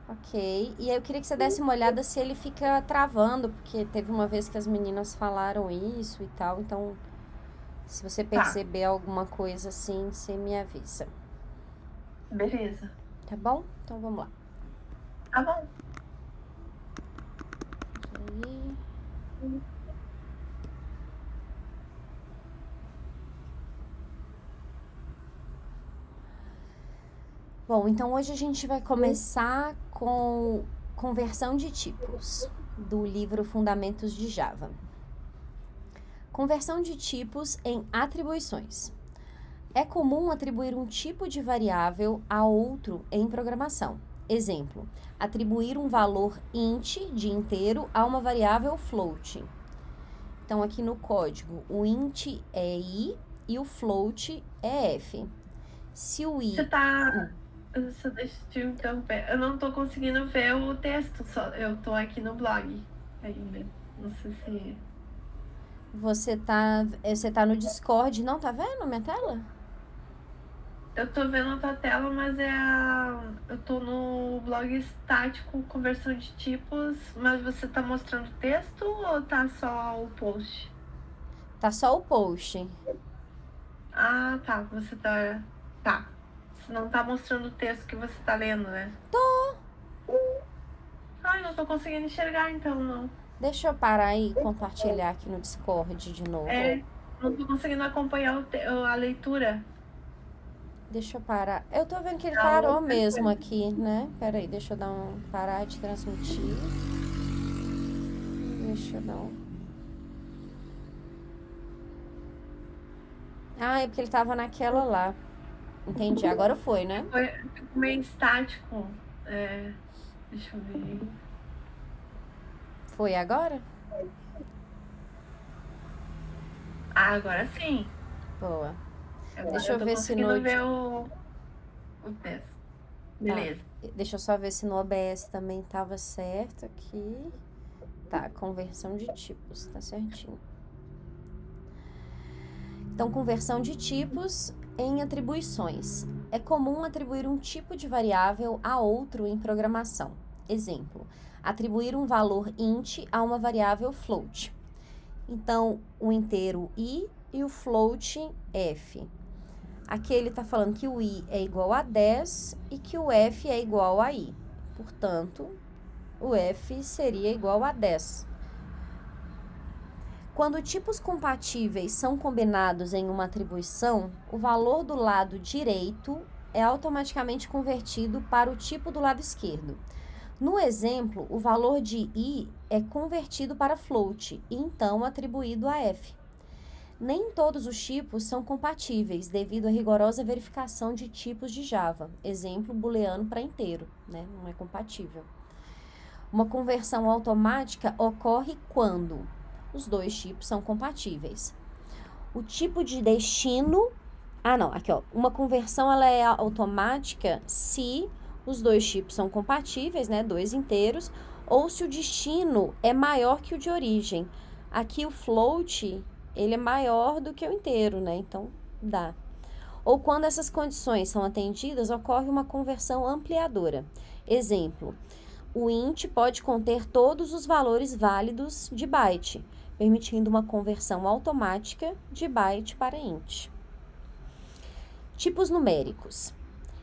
Ok. E aí eu queria que você desse uma olhada se ele fica travando, porque teve uma vez que as meninas falaram isso e tal. Então, se você Tá, perceber alguma coisa assim, você me avisa. beleza. Tá bom? Então vamos lá. Tá bom. Aí. Bom, então hoje a gente vai começar com conversão de tipos, do livro Fundamentos de Java. Conversão de tipos em atribuições. É comum atribuir um tipo de variável a outro em programação. Exemplo, atribuir um valor int de inteiro a uma variável float. Então, aqui no código, o int é i e o float é f. Se o Você i... tá. Só deixa eu te interromper. Eu não tô conseguindo ver o texto, só eu tô aqui no blog ainda. Não sei se. Você tá no Discord, não tá vendo minha tela? Eu tô vendo a tua tela, mas é a. Eu tô no blog estático, conversão de tipos, mas você tá mostrando texto ou tá só o post? Tá só o post. Ah, tá. Você tá. Tá. Você não tá mostrando o texto que você tá lendo, né? Tô. Ai, não tô conseguindo enxergar então, não. Deixa eu parar e compartilhar aqui no Discord de novo. É, não tô conseguindo acompanhar a leitura. Deixa eu parar. Eu tô vendo que ele Da parou outra mesmo coisa. aqui, né? Pera aí, deixa eu parar de transmitir. Deixa eu dar Ah, é porque ele tava naquela lá. Entendi. Agora foi, né? Ficou meio estático. É, deixa eu ver. Foi agora? Ah, agora sim. Boa. Agora Deixa eu eu tô ver se conseguindo no. ver o texto. Tá. Beleza. Deixa eu só ver se no OBS também tava certo aqui. Tá, conversão de tipos, tá certinho. Então, conversão de tipos em atribuições. É comum atribuir um tipo de variável a outro em programação. Exemplo, atribuir um valor int a uma variável float. Então, o inteiro i e o float f. Aqui ele está falando que o i é igual a 10 e que o f é igual a i. Portanto, o f seria igual a 10. Quando tipos compatíveis são combinados em uma atribuição, o valor do lado direito é automaticamente convertido para o tipo do lado esquerdo. No exemplo, o valor de i é convertido para float e então atribuído a f. Nem todos os tipos são compatíveis devido à rigorosa verificação de tipos de Java. Exemplo, booleano para inteiro, né? Não é compatível. Uma conversão automática ocorre quando os dois tipos são compatíveis. O tipo de destino... não, aqui ó. Uma conversão ela é automática se os dois tipos são compatíveis, né? Dois inteiros, ou se o destino é maior que o de origem. Aqui o float, ele é maior do que o inteiro, né? Então, dá. Ou quando essas condições são atendidas, ocorre uma conversão ampliadora. Exemplo, o int pode conter todos os valores válidos de byte, permitindo uma conversão automática de byte para int. Tipos numéricos,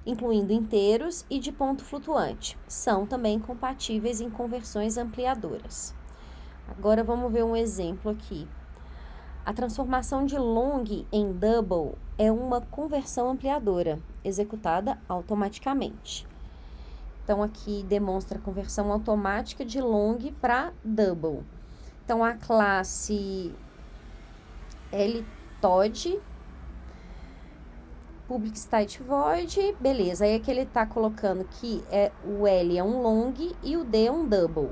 incluindo inteiros e de ponto flutuante, são também compatíveis em conversões ampliadoras. Agora vamos ver um exemplo aqui. A transformação de long em double é uma conversão ampliadora, executada automaticamente. Então, aqui demonstra a conversão automática de long para double. Então, a classe LTOD, public state void, beleza. Aí aqui ele está colocando que o L é um long e o D é um double.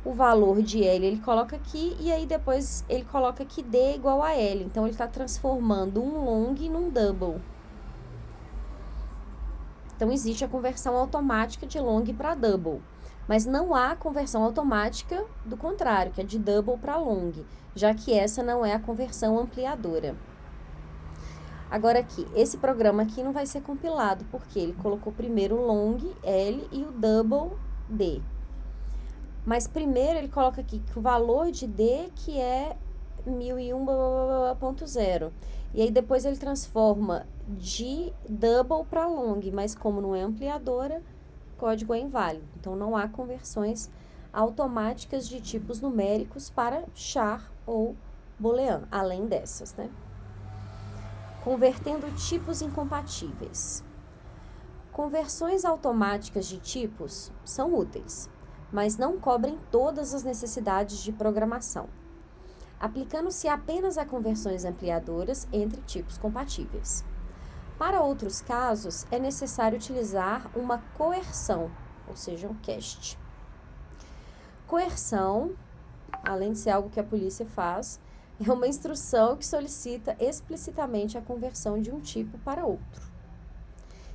O valor de L ele coloca aqui e aí depois ele coloca que D é igual a L. Então, ele está transformando um long num double. Então, existe a conversão automática de long para double, mas não há conversão automática do contrário, que é de double para long, já que essa não é a conversão ampliadora. Agora aqui, esse programa aqui não vai ser compilado, porque ele colocou primeiro o long, L, e o double D. Mas primeiro ele coloca aqui que o valor de D que é 1001.0. E aí depois ele transforma de double para long, mas como não é ampliadora, o código é inválido. Então não há conversões automáticas de tipos numéricos para char ou boolean, além dessas, né? Convertendo tipos incompatíveis. Conversões automáticas de tipos são úteis, mas não cobrem todas as necessidades de programação, aplicando-se apenas a conversões ampliadoras entre tipos compatíveis. Para outros casos, é necessário utilizar uma coerção, ou seja, um cast. Coerção, além de ser algo que a polícia faz, é uma instrução que solicita explicitamente a conversão de um tipo para outro.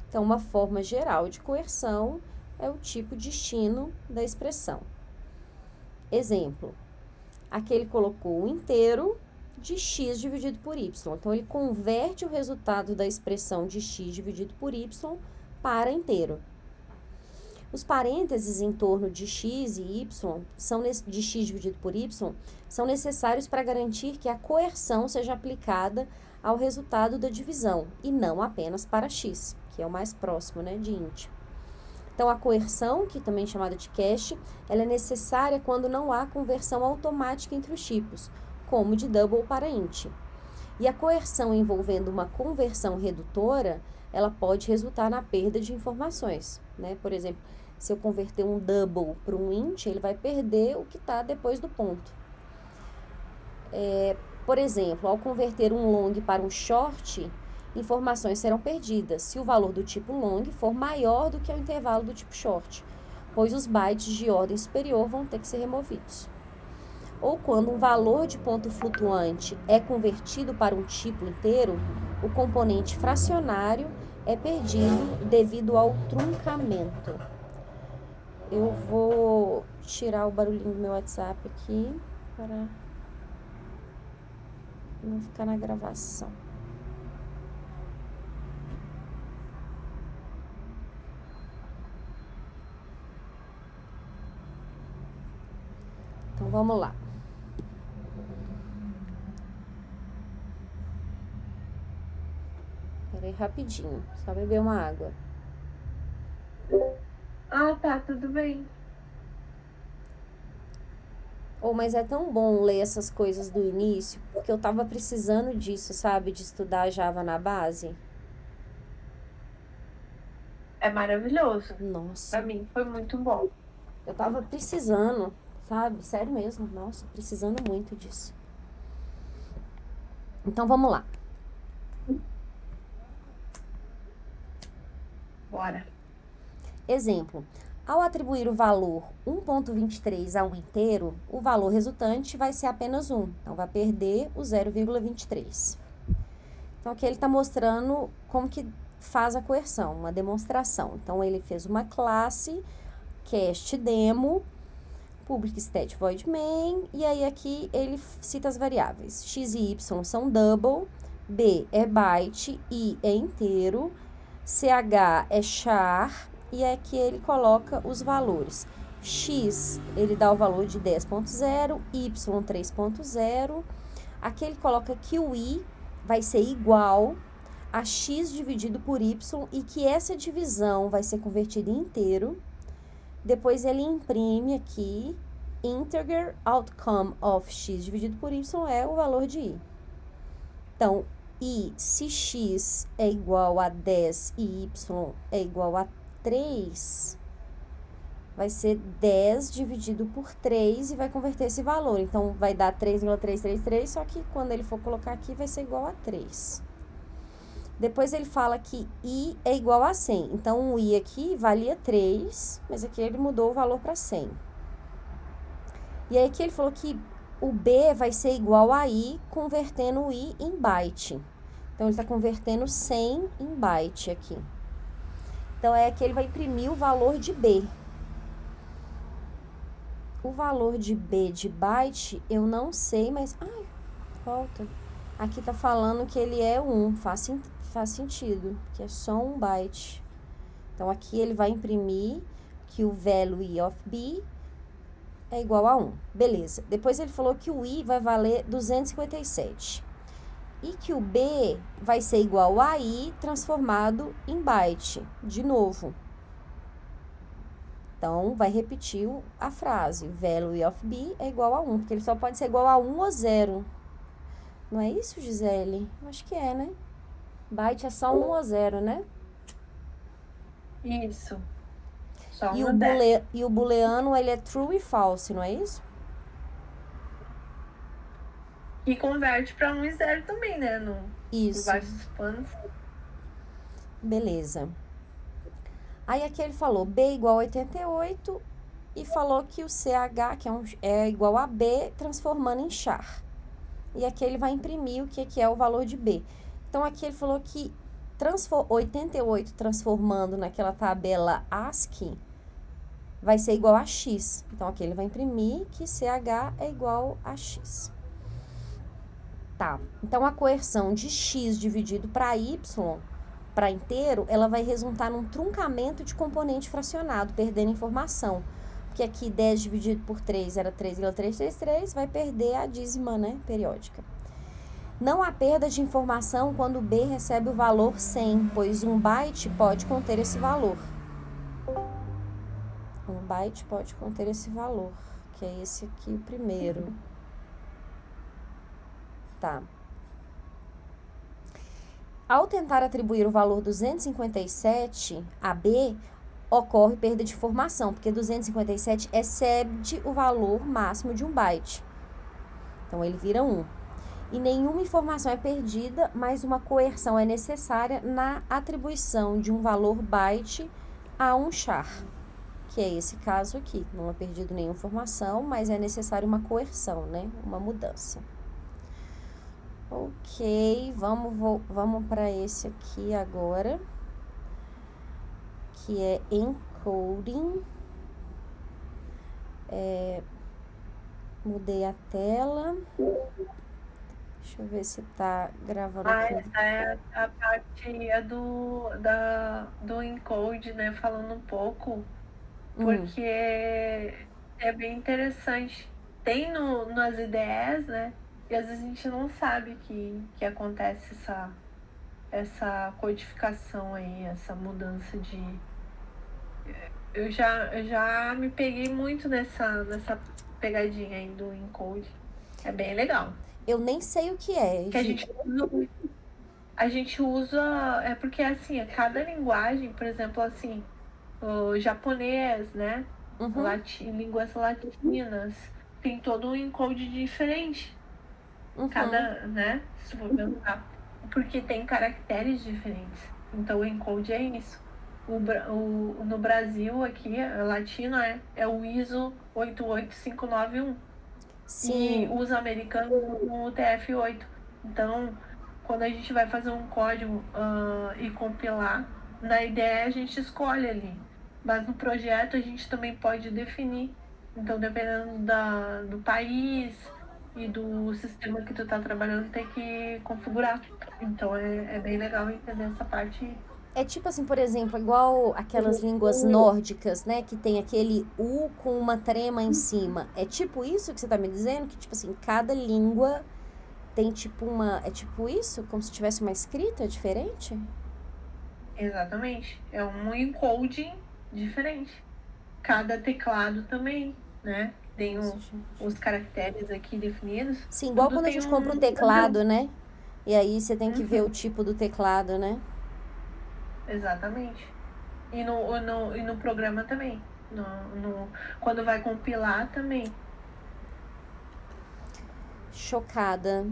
Então, uma forma geral de coerção é o tipo destino da expressão. Exemplo, aqui ele colocou o inteiro de x dividido por y. Então, ele converte o resultado da expressão de x dividido por y para inteiro. Os parênteses em torno de x e y, de x dividido por y, são necessários para garantir que a coerção seja aplicada ao resultado da divisão, e não apenas para x, que é o mais próximo, né, de int. Então, a coerção, que também é chamada de cache, ela é necessária quando não há conversão automática entre os tipos, como de double para int. E a coerção envolvendo uma conversão redutora, ela pode resultar na perda de informações, né? Por exemplo, se eu converter um double para um int, ele vai perder o que está depois do ponto. Por exemplo, ao converter um long para um short, informações serão perdidas se o valor do tipo long for maior do que o intervalo do tipo short, pois os bytes de ordem superior vão ter que ser removidos. Ou quando um valor de ponto flutuante é convertido para um tipo inteiro, o componente fracionário é perdido devido ao truncamento. Eu vou tirar o barulhinho do meu WhatsApp aqui para não ficar na gravação. Então, vamos lá. Peraí, rapidinho. Só beber uma água. Ah, tá, tudo bem. Mas é tão bom ler essas coisas do início, porque eu tava precisando disso, sabe? De estudar Java na base. É maravilhoso. Nossa, Pra mim foi muito bom. eu tava precisando, sabe? Sério mesmo. Nossa, precisando muito disso. Então, vamos lá. Bora. Exemplo. Ao atribuir o valor 1.23 a um inteiro, o valor resultante vai ser apenas 1. Então, vai perder o 0,23. Então, aqui ele está mostrando como que faz a coerção, uma demonstração. Então, ele fez uma classe, castDemo, public stat void main, e aí aqui ele cita as variáveis. X e Y são double, B é byte, I é inteiro, CH é char, e aqui ele coloca os valores. X, ele dá o valor de 10.0, Y 3.0. Aqui ele coloca que o I vai ser igual a X dividido por Y e que essa divisão vai ser convertida em inteiro. Depois ele imprime aqui, integer outcome of X dividido por Y é o valor de I. Então, I, se X é igual a 10 e Y é igual a 3, vai ser 10 dividido por 3 e vai converter esse valor. Então, vai dar 3,333, só que quando ele for colocar aqui, vai ser igual a 3. Depois, ele fala que I é igual a 100. Então, o I aqui valia 3, mas aqui ele mudou o valor para 100. E aí, aqui ele falou que o B vai ser igual a I, convertendo o I em byte. Então, ele está convertendo 100 em byte aqui. Então, é que ele vai imprimir o valor de B. O valor de B de byte, eu não sei, mas... Ai, volta. Aqui tá falando que ele é 1, faz sentido, que é só 1 byte. Então, aqui ele vai imprimir, que o value of B é igual a 1. Beleza. Depois ele falou que o I vai valer 257. E que o B vai ser igual a I transformado em byte. De novo. Então, vai repetir a frase. Value of B é igual a 1. Porque ele só pode ser igual a 1 ou 0. Não é isso, Gisele? Eu acho que é, né? Byte é só 1 ou 0, né? Isso. Só E uma o booleano, ele é true e false, não é isso? E converte para 1 e 0 também, né? Isso. Por vários panos. Beleza. Aí aqui ele falou B igual a 88 e falou que o CH, que é igual a B, transformando em char. E aqui ele vai imprimir o que é o valor de B. Então, aqui ele falou que 88 transformando naquela tabela ASCII vai ser igual a X. Então, aqui ele vai imprimir que CH é igual a X. Tá. Então, a coerção de X dividido para Y, para inteiro, ela vai resultar num truncamento de componente fracionado, perdendo informação. Porque aqui 10 dividido por 3 era 3,333, vai perder a dízima, né, periódica. Não há perda de informação quando B recebe o valor 100, pois um byte pode conter esse valor. Um byte pode conter esse valor, que é esse aqui o primeiro. Tá. Ao tentar atribuir o valor 257 a B, ocorre perda de informação, porque 257 excede o valor máximo de um byte. Então, ele vira 1. E nenhuma informação é perdida, mas uma coerção é necessária na atribuição de um valor byte a um char, que é esse caso aqui. Não é perdido nenhuma informação, mas é necessário uma coerção, né? Uma mudança. Ok, vamos para esse aqui agora, que é encoding. Mudei a tela. Deixa eu ver se tá gravando aqui. Essa é a parte do encode, né? Falando um pouco, porque é bem interessante. Tem nas IDEs, né? E às vezes a gente não sabe que acontece essa codificação aí, essa mudança de... Eu já me peguei muito nessa pegadinha aí do encode. É bem legal. Eu nem sei o que é. Que a gente usa, é porque assim, cada linguagem, por exemplo, assim, o japonês, né? Línguas latinas, tem todo um encode diferente. Cada, né? Se for pensar, porque tem caracteres diferentes. Então o encode é isso. No Brasil, aqui, latino é o ISO 88591. Sim. E os americanos no TF8. Então, quando a gente vai fazer um código e compilar, na ideia a gente escolhe ali. Mas no projeto a gente também pode definir. Então, dependendo do país e do sistema que tu tá trabalhando, tem que configurar. Então, é bem legal entender essa parte. É tipo assim, por exemplo, igual aquelas línguas nórdicas, né? Que tem aquele U com uma trema em cima. É tipo isso que você tá me dizendo? Que, tipo assim, cada língua tem tipo uma... É tipo isso? Como se tivesse uma escrita diferente? Exatamente. É um encoding diferente. Cada teclado também, né? Tem os caracteres aqui definidos. Sim, igual quando a gente compra um teclado, né? E aí você tem que ver o tipo do teclado, né? Exatamente. E no programa também. Quando vai compilar também. Chocada.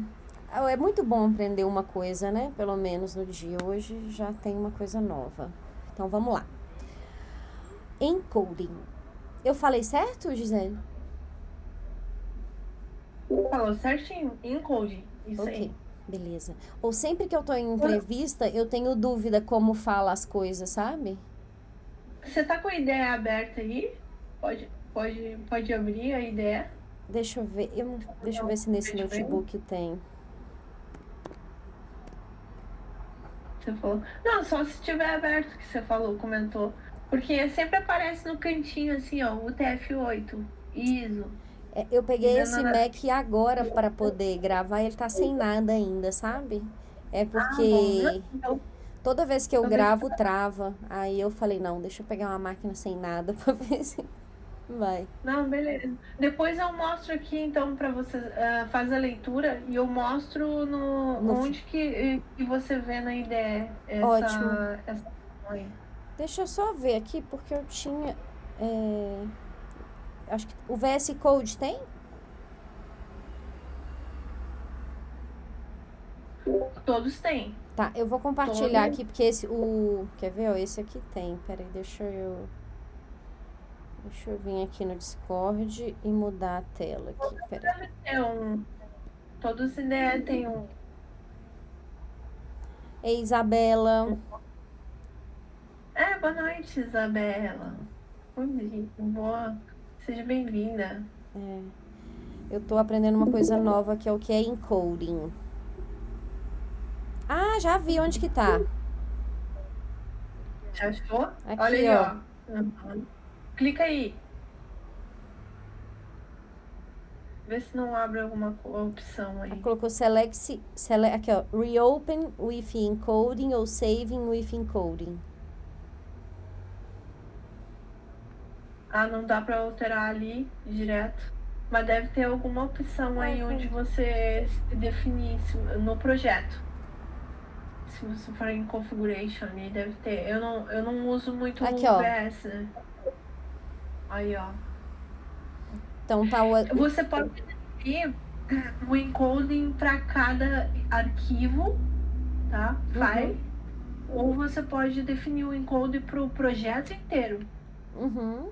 É muito bom aprender uma coisa, né? Pelo menos no dia hoje já tem uma coisa nova. Então vamos lá. Encoding. Eu falei certo, Gisele? Falou certinho. Encoding. Isso Ok. aí. Beleza. Ou sempre que eu tô em entrevista, eu tenho dúvida como fala as coisas, sabe? Você tá com a ideia aberta aí? Pode abrir a ideia. Deixa eu ver. Deixa eu ver se nesse notebook tem. Você falou. Não, só se tiver aberto que você falou, comentou. Porque sempre aparece no cantinho assim, ó, o TF8, ISO. Eu peguei Ainda esse não- Mac agora para poder gravar e ele tá sem nada ainda, sabe? É Ah, bom. porque Então, toda vez que eu então deixa. gravo, trava. Aí eu falei, não, deixa eu pegar uma máquina sem nada pra ver se vai. Não, beleza. Depois eu mostro aqui, então, para você faz a leitura e eu mostro no No, fi- onde que você vê na ideia Ótimo. essa aí. Deixa eu só ver aqui, porque eu tinha. Acho que o VS Code tem? Todos têm. Tá, eu vou compartilhar Todos. aqui, porque quer ver? Ó, esse aqui tem. Peraí, deixa eu vir aqui no Discord e mudar a tela aqui. Peraí. É um, todos ideia tem um. Ei, Isabela. Boa noite, Isabela. Bom dia, boa. Seja bem-vinda. Eu tô aprendendo uma coisa nova que é o que é encoding. Ah, já vi onde que tá. Já achou? Aqui, Olha aí, ó. ó. Uhum. Clica aí. Vê se não abre alguma opção aí. Colocou aqui, ó. Reopen with encoding ou saving with encoding. Ah, não dá pra alterar ali direto. Mas deve ter alguma opção aí onde você definir no projeto. Se você for em configuration ali, deve ter. Eu não uso muito Aqui, o ó. VS, né? Aí, ó. Então tá o. Você pode definir o encoding para cada arquivo, tá? File. Ou você pode definir o encoding para o projeto inteiro. Uhum.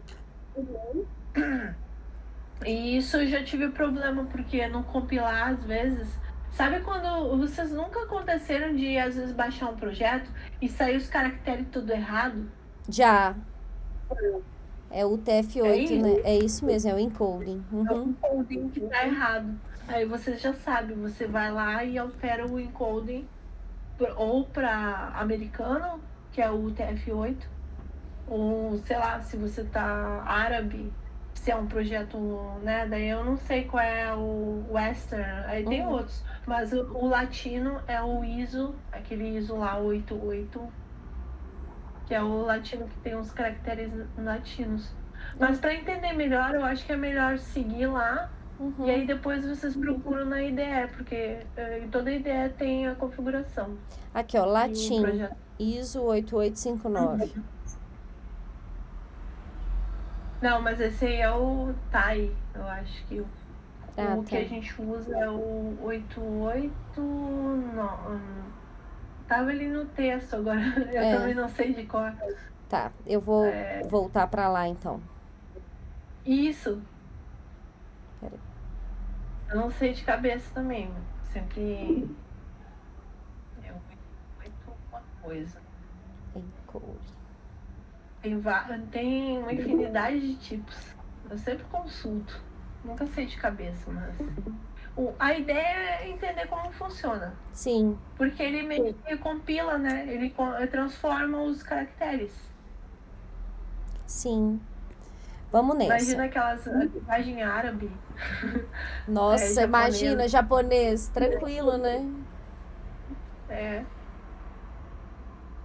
E isso eu já tive problema, porque no compilar, às vezes. Sabe quando vocês nunca aconteceram de, às vezes, baixar um projeto e sair os caracteres tudo errado? Já. É o TF8, isso? né? É isso mesmo, é o encoding. É o encoding que tá errado. Aí você já sabe, você vai lá e altera o encoding ou para americano, que é o TF8, ou sei lá, se você tá árabe, se é um projeto, né? Daí eu não sei qual é o Western, aí tem outros, mas o latino é o ISO, aquele ISO lá 88, que é o latino que tem uns caracteres latinos. Mas para entender melhor, eu acho que é melhor seguir lá. E aí depois vocês procuram na IDE, porque em toda IDE tem a configuração. Aqui, ó, Latim, ISO 8859. Não, mas esse aí é o TAI, eu acho que o que a gente usa é o 88. Não, tava ali no texto agora, eu também não sei de cor. Tá, eu vou voltar pra lá então. Isso. Peraí. Eu não sei de cabeça também, sempre é 88 alguma coisa. Encode. Tem uma infinidade de tipos. Eu sempre consulto. Nunca sei de cabeça, mas a ideia é entender como funciona. Sim. Porque ele meio que compila, né? Ele transforma os caracteres. Sim. Vamos nessa. Imagina aquelas linguagem árabe. Nossa, imagina, japonês. Tranquilo, né? É.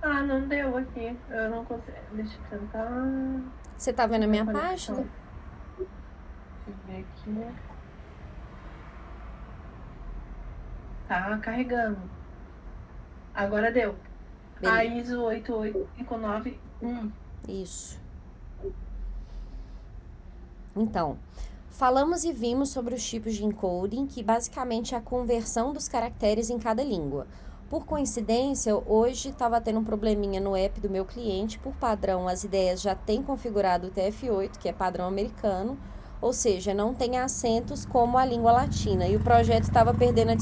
Ah, não deu aqui. Eu não consigo. Deixa eu tentar. Você tá vendo a minha página? Deixa eu ver aqui. Tá carregando. Agora deu. Beleza. A ISO 88591. Isso. Então, falamos e vimos sobre os tipos de encoding, que basicamente é a conversão dos caracteres em cada língua. Por coincidência, hoje estava tendo um probleminha no app do meu cliente. Por padrão, as ideias já têm configurado o TF8, que é padrão americano, ou seja, não tem acentos como a língua latina, e o projeto estava perdendo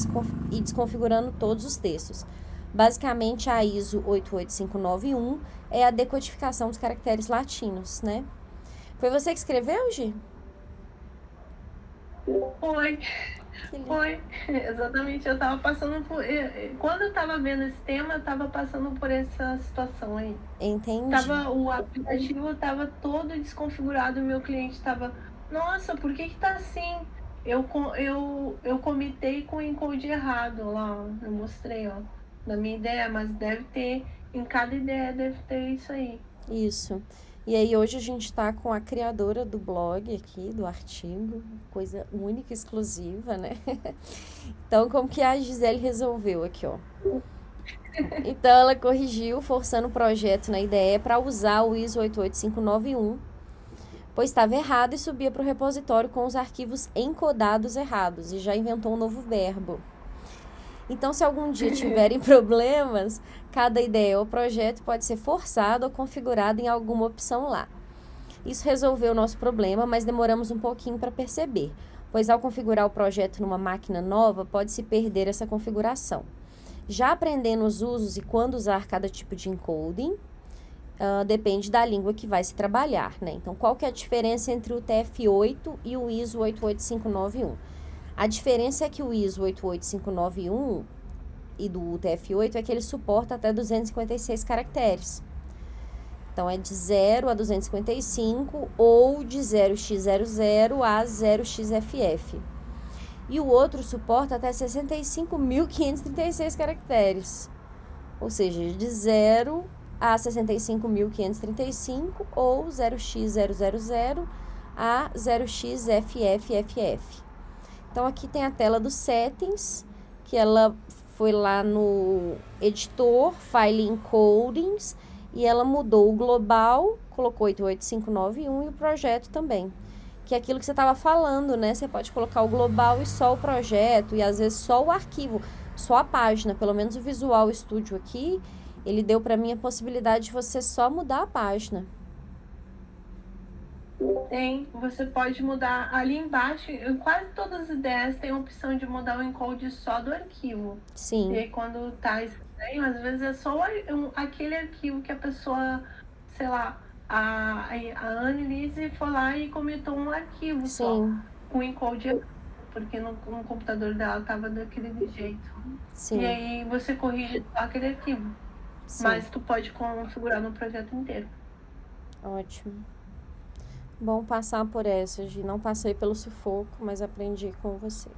e desconfigurando todos os textos. Basicamente, a ISO 88591 é a decodificação dos caracteres latinos, né? Foi você que escreveu, Gi? Foi. Que lindo. Foi, exatamente. Eu tava passando por. Quando eu tava vendo esse tema, eu tava passando por essa situação aí. Entendi. O aplicativo tava todo desconfigurado, o meu cliente tava, nossa, por que tá assim? Eu comitei com o encode errado lá, ó. Eu mostrei, ó, na minha ideia, mas deve ter, em cada ideia deve ter isso aí. Isso. E aí hoje a gente tá com a criadora do blog aqui, do artigo, coisa única, exclusiva, né? Então, como que a Gisele resolveu aqui, ó? Então, ela corrigiu, forçando o projeto na IDE para usar o ISO 88591, pois estava errado e subia para o repositório com os arquivos encodados errados, e já inventou um novo verbo. Então, se algum dia tiverem problemas, cada ideia ou projeto pode ser forçado ou configurado em alguma opção lá. Isso resolveu o nosso problema, mas demoramos um pouquinho para perceber, pois ao configurar o projeto numa máquina nova, pode-se perder essa configuração. Já aprendendo os usos e quando usar cada tipo de encoding, depende da língua que vai se trabalhar, né? Então, qual que é a diferença entre o TF8 e o ISO 88591? A diferença é que o ISO 88591 e do TF8 é que ele suporta até 256 caracteres. Então, é de 0 a 255 ou de 0x00 a 0xFF. E o outro suporta até 65.536 caracteres. Ou seja, de 0 a 65.535 ou 0x000 a 0xFFFF. Então, aqui tem a tela dos settings, que ela foi lá no editor, File Encodings, e ela mudou o global, colocou 88591 e o projeto também. Que é aquilo que você estava falando, né? Você pode colocar o global e só o projeto, e às vezes só o arquivo, só a página. Pelo menos o Visual Studio aqui, ele deu para mim a possibilidade de você só mudar a página. Tem, você pode mudar ali embaixo, em quase todas as ideias tem a opção de mudar o encode só do arquivo. Sim. E aí quando tá estranho, às vezes é só aquele arquivo que a pessoa, sei lá, a Annelise foi lá e comentou um arquivo só, Sim. com encode errado, porque no computador dela tava daquele jeito. Sim. E aí você corrige só aquele arquivo, Sim. mas tu pode configurar no projeto inteiro. Ótimo. Bom passar por essa, Gi. Não passei pelo sufoco, mas aprendi com você.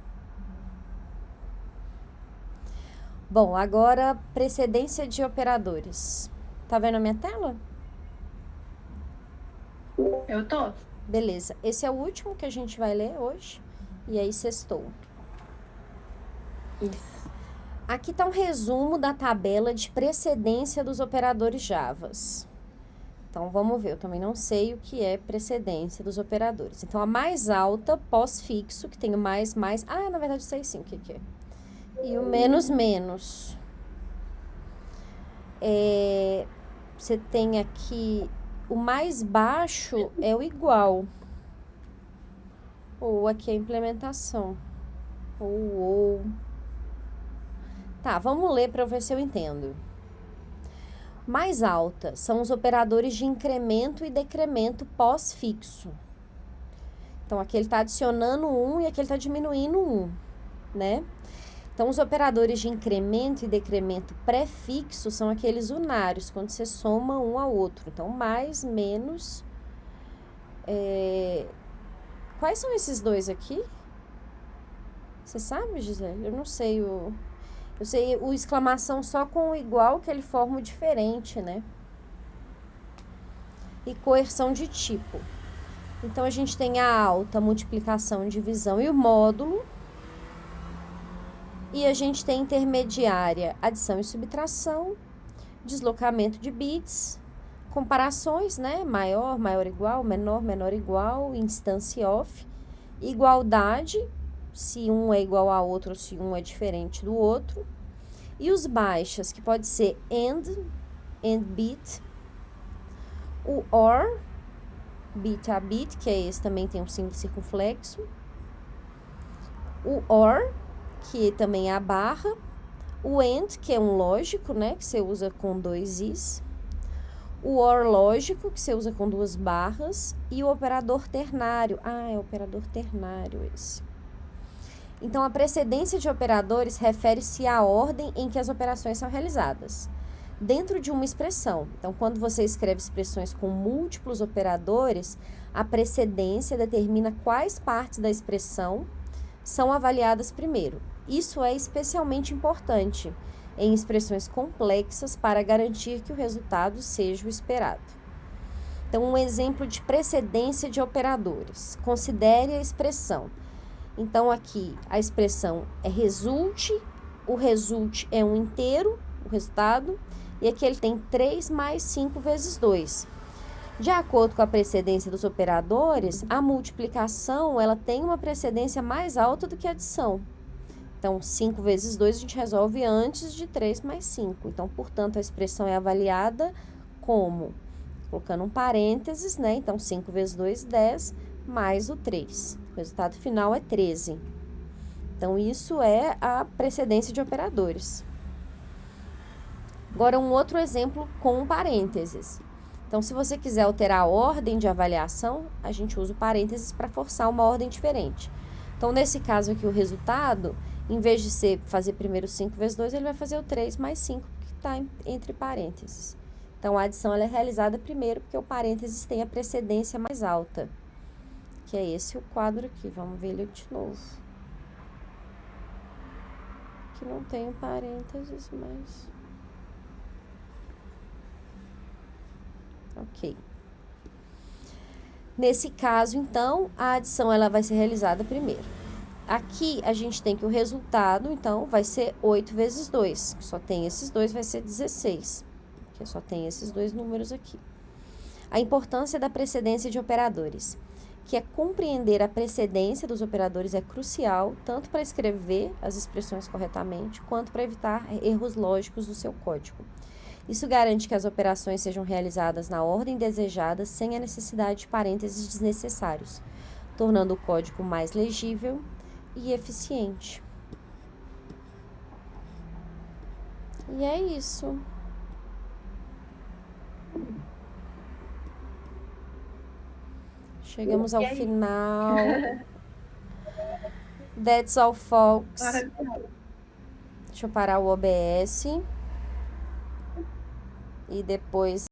Bom, agora precedência de operadores. Tá vendo a minha tela? Eu tô. Beleza. Esse é o último que a gente vai ler hoje. E aí, sextou. Isso. Aqui tá um resumo da tabela de precedência dos operadores Javas. Então, vamos ver. Eu também não sei o que é precedência dos operadores. Então, a mais alta, pós-fixo, que tem o mais... Ah, na verdade, sei sim o que é. E o menos. Você tem aqui... O mais baixo é o igual. Ou aqui é a implementação. Ou. Tá, vamos ler para ver se eu entendo. Mais alta são os operadores de incremento e decremento pós-fixo. Então, aqui ele está adicionando 1 e aqui ele está diminuindo 1, né? Então, os operadores de incremento e decremento pré-fixo são aqueles unários, quando você soma um ao outro. Então, mais, menos. Quais são esses dois aqui? Você sabe, Gisele? Eu não sei Eu sei o exclamação só com o igual, que ele forma o diferente, né? E coerção de tipo. Então, a gente tem a alta, multiplicação, divisão e o módulo. E a gente tem intermediária, adição e subtração, deslocamento de bits, comparações, né? Maior, maior igual, menor, menor igual, instância off, igualdade, se um é igual a outro, se um é diferente do outro. E os baixas, que pode ser and bit, o or, bit a bit, que é esse, também tem um símbolo circunflexo, o or, que também é a barra, o and, que é um lógico, né, que você usa com 2 is, o or lógico, que você usa com 2 barras, e o operador ternário. Ah, é o operador ternário esse. Então, a precedência de operadores refere-se à ordem em que as operações são realizadas dentro de uma expressão. Então, quando você escreve expressões com múltiplos operadores, a precedência determina quais partes da expressão são avaliadas primeiro. Isso é especialmente importante em expressões complexas para garantir que o resultado seja o esperado. Então, um exemplo de precedência de operadores. Considere a expressão. Então, aqui, a expressão é resulte, o resulte é um inteiro, o resultado, e aqui ele tem 3 mais 5 vezes 2. De acordo com a precedência dos operadores, a multiplicação, ela tem uma precedência mais alta do que a adição. Então, 5 vezes 2 a gente resolve antes de 3 mais 5. Então, portanto, a expressão é avaliada como? Colocando um parênteses, né? Então, 5 vezes 2, 10, mais o 3. O resultado final é 13. Então, isso é a precedência de operadores. Agora, um outro exemplo com parênteses. Então, se você quiser alterar a ordem de avaliação, a gente usa o parênteses para forçar uma ordem diferente. Então, nesse caso aqui, o resultado, em vez de fazer primeiro 5 vezes 2, ele vai fazer o 3 mais 5, que está entre parênteses. Então, a adição ela é realizada primeiro, porque o parênteses tem a precedência mais alta. Que é esse o quadro aqui. Vamos ver ele de novo. Aqui não tem um parênteses, mas... Ok. Nesse caso, então, a adição ela vai ser realizada primeiro. Aqui, a gente tem que o resultado, então, vai ser 8 vezes 2. Só tem esses dois, vai ser 16. Porque só tem esses dois números aqui. A importância da precedência de operadores, que é compreender a precedência dos operadores é crucial, tanto para escrever as expressões corretamente, quanto para evitar erros lógicos do seu código. Isso garante que as operações sejam realizadas na ordem desejada, sem a necessidade de parênteses desnecessários, tornando o código mais legível e eficiente. E é isso. Chegamos ao final. That's all, folks. Deixa eu parar o OBS. E depois